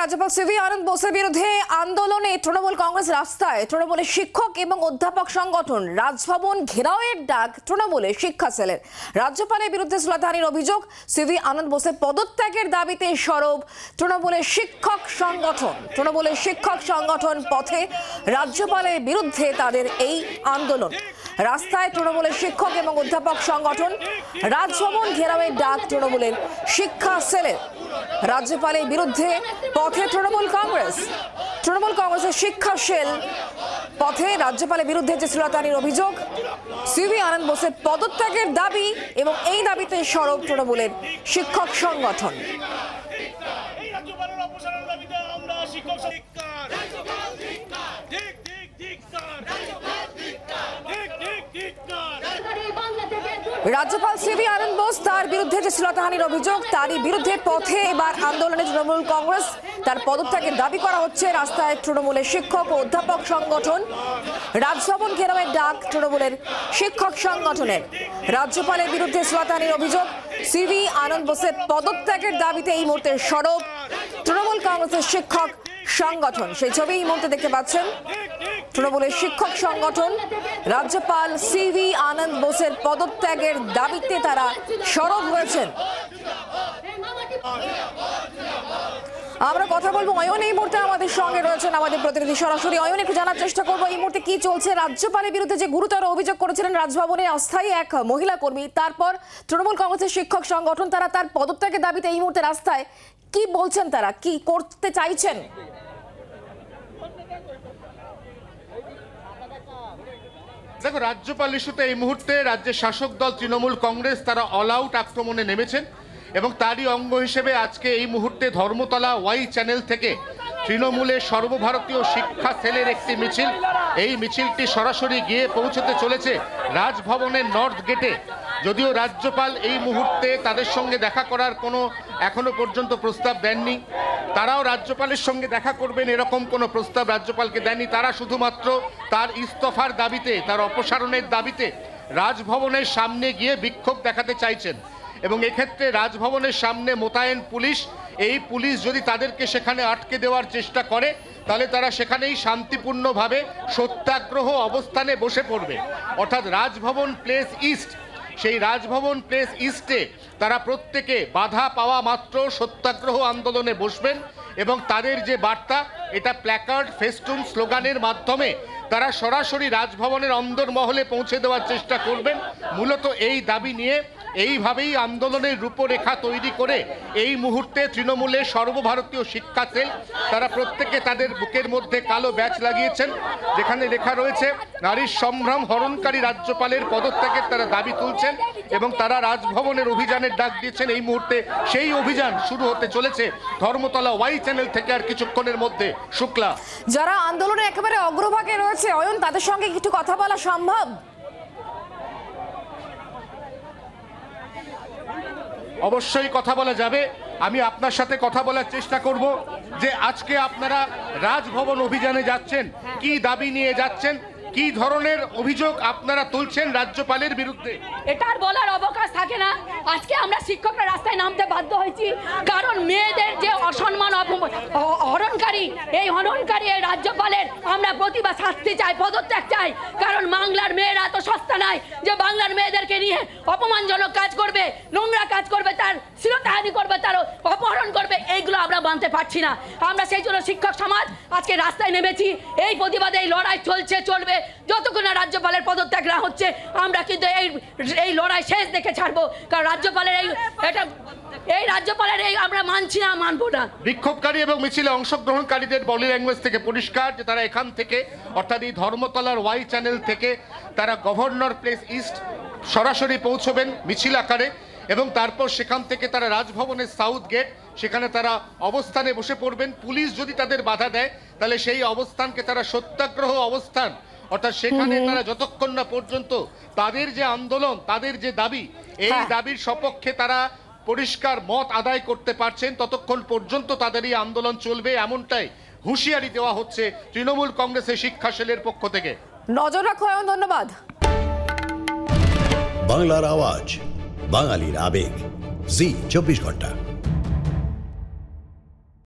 রাজ্যপাল সিভি আনন্দ বোসের বিরুদ্ধে আন্দোলনে তৃণমূল কংগ্রেস রাস্তায়। তৃণমূলের শিক্ষক এবং অধ্যাপক সংগঠন রাজভবন ঘেরাওয়ের ডাক তৃণমূলের শিক্ষা সেলের। রাজ্যপালের বিরুদ্ধে শ্লীলতাহানির অভিযোগ, সিভি আনন্দ বোসের পদত্যাগের দাবিতে সরব তৃণমূলের শিক্ষক সংগঠন। তৃণমূলের শিক্ষক সংগঠন পথে, রাজ্যপালের বিরুদ্ধে তাদের এই আন্দোলন। রাস্তায় তৃণমূলের শিক্ষক এবং অধ্যাপক সংগঠন, রাজভবন ঘেরাওয়ের ডাক তৃণমূলের শিক্ষা সেলের। রাজ্যপালের বিরুদ্ধে পথে তৃণমূল কংগ্রেসের শিক্ষা সেল পথে। রাজ্যপালের বিরুদ্ধে যে শ্লীলতাহানির অভিযোগ, সিভি আনন্দ বোসের পদত্যাগের দাবি এবং এই দাবিতে সরব তৃণমূলের শিক্ষক সংগঠন। রাজ্যপাল সিভি আনন্দ বোস তার বিরুদ্ধে যে শ্লীলতাহানির অভিযোগ, তারই বিরুদ্ধে পথে এবার আন্দোলনে তৃণমূল কংগ্রেস। তার পদত্যাগের দাবি করা হচ্ছে। রাস্তায় তৃণমূলের শিক্ষক ও অধ্যাপক সংগঠন, রাজভবন ঘেরাওয়ের ডাক তৃণমূলের শিক্ষক সংগঠনের। রাজ্যপালের বিরুদ্ধে শ্লীলতাহানির অভিযোগ, সিভি আনন্দ বোসের পদত্যাগের দাবিতে এই মুহূর্তে সরব তৃণমূল কংগ্রেসের শিক্ষক সংগঠন। সেই ছবি এই মুহূর্তে দেখতে পাচ্ছেন। তৃণমূলের শিক্ষক সংগঠন রাজ্যপাল সিভি আনন্দ বোসের পদত্যাগের দাবিতে তারা সরব হয়েছেন। আমরা কথা বলবো অয়ন এই মুহূর্তে আমাদের সঙ্গে রয়েছেন, আমাদের প্রতিনিধি সরাসরি। অয়ন, একটু জানার চেষ্টা করবো এই মুহূর্তে কি চলছে। রাজ্যপালের বিরুদ্ধে যে গুরুতর অভিযোগ করেছিলেন রাজভবনে অস্থায়ী এক মহিলা কর্মী, তারপর তৃণমূল কংগ্রেসের শিক্ষক সংগঠন তারা তার পদত্যাগের দাবিতে এই মুহূর্তে রাস্তায়। কি বলছেন তারা, কি করতে চাইছেন? দেখো, রাজ্যপাল ইস্যুতে এই মুহূর্তে রাজ্যের শাসক দল তৃণমূল কংগ্রেস তারা অল আউট আক্রমণে নেমেছেন এবং তারই অঙ্গ হিসেবে আজকে এই মুহূর্তে ধর্মতলা ওয়াই চ্যানেল থেকে তৃণমূলের সর্বভারতীয় শিক্ষা সেলের একটি মিছিল। এই মিছিলটি সরাসরি গিয়ে পৌঁছতে চলেছে রাজভবনের নর্থ গেটে। যদিও রাজ্যপাল এই মুহূর্তে তাদের সঙ্গে দেখা করার কোনো এখনো পর্যন্ত প্রস্তাব দেননি, তারাও রাজ্যপালের সঙ্গে দেখা করবেন এরকম কোনো প্রস্তাব রাজ্যপালকে দেননি। তারা শুধুমাত্র তার ইস্তফার দাবিতে, তার অপসারণের দাবিতে রাজভবনের সামনে গিয়ে বিক্ষোভ দেখাতে চাইছেন এবং এক্ষেত্রে রাজভবনের সামনে মোতায়েন পুলিশ। এই পুলিশ যদি তাদেরকে সেখানে আটকে দেওয়ার চেষ্টা করে তাহলে তারা সেখানেই শান্তিপূর্ণভাবে সত্যাগ্রহ অবস্থানে বসে পড়বে। অর্থাৎ রাজভবন প্লেস ইস্ট, সেই রাজভবন প্লেস ইস্টে তারা প্রত্যেকে বাধা পাওয়া মাত্র সত্যাগ্রহ আন্দোলনে বসবেন এবং তাদের যে বার্তা, এটা প্ল্যাকার্ড, ফেস্টুন, স্লোগানের মাধ্যমে তারা সরাসরি রাজভবনের অন্দরমহলে পৌঁছে দেওয়ার চেষ্টা করবেন। মূলত এই দাবি নিয়ে এইভাবেই আন্দোলনের রূপরেখা তৈরি করে এই মুহূর্তে তৃণমূলের সর্বভারতীয় শিক্ষা সেল তারা প্রত্যেকে তাদের বুকের মধ্যে কালো ব্যাচ লাগিয়েছেন, যেখানে লেখা রয়েছে নারীর সম্ভ্রম হরণকারী রাজ্যপালের পদত্যাগের তারা দাবি তুলছেন এবং তারা রাজভবনের অভিযানের ডাক দিয়েছেন। এই মুহূর্তে সেই অভিযান শুরু হতে চলেছে ধর্মতলা ওয়াই চ্যানেল থেকে আর কিছুক্ষণের মধ্যে। শুক্লা, যারা আন্দোলনে একেবারে অগ্রভাগে রয়েছে অয়ন, তাদের সঙ্গে একটু কথা বলা সম্ভব? অবশ্যই কথা বলা যাবে। আমি আপনার সাথে কথা বলার চেষ্টা করব যে আজকে আপনারা রাজভবন অভিযানে যাচ্ছেন, কি দাবি নিয়ে যাচ্ছেন, কি ধরনের অভিযোগ আপনারা তুলছেন রাজ্যপালের বিরুদ্ধে? এটার বলার অবকাশ থাকে না। আজকে আমরা শিক্ষকরা রাস্তায় নামতে বাধ্য হয়েছি কারণ মেয়েদের যে অসম্মান, হরণকারী এই রাজ্যপালের আমরা প্রতিবাদ শাস্তি চাই, পদত্যাগ চাই। কারণ বাংলার মেয়েরা তো সস্তা নয় যে বাংলার মেয়েদেরকে নিয়ে অপমানজনক কাজ করবে, নোংরা কাজ করবে, তার শ্লীলতাহানি করবে, তার অপহরণ করবে। এইগুলো আমরা মানতে পারছি না। আমরা সেই জন্য শিক্ষক সমাজ আজকে রাস্তায় নেমেছি। এই প্রতিবাদে এই লড়াই চলবে যতক্ষণ না রাজ্যপালের পদত্যাগ না হচ্ছে। আমরা কিন্তু এই লড়াই শেষ দেখে ছাড়বো, কারণ রাজ্যপালের এই রাজ্যপালের এই আমরা মানছি না, মানবো না। বিক্ষোভকারী এবং মিছিলে অংশগ্রহণকারীদের বডি ল্যাঙ্গুয়েজ থেকে পরিষ্কার যে তারা এখান থেকে, অর্থাৎ এই ধর্মতলার ওয়াই চ্যানেল থেকে তারা গভর্নর প্লেস ইস্ট সরাসরি পৌঁছবেন মিছিল আকারে এবং তারপর সেখান থেকে তারা রাজভবনের সাউথ গেট, সেখানে তারা অবস্থানে বসে পড়বেন। পুলিশ যদি তাদের বাধা দেয় তাহলে সেই অবস্থানকে তারা সত্যাগ্রহ অবস্থান, অর্থাৎ সেখানে তারা যতক্ষণ না পর্যন্ত তাদের যে আন্দোলন, তাদের যে দাবি, এই দাবির সপক্ষে তারা পরিষ্কার মত আদায় করতে পারছেন, ততক্ষণ পর্যন্ত তাদের এই আন্দোলন চলবে, এমনটাই হুঁশিয়ারি দেওয়া হচ্ছে তৃণমূল কংগ্রেসের শিক্ষা সেলের পক্ষ থেকে। নজর রাখো, ধন্যবাদ। বাংলার আওয়াজ, বাঙালির আবেগ, জি 24 ঘন্টা।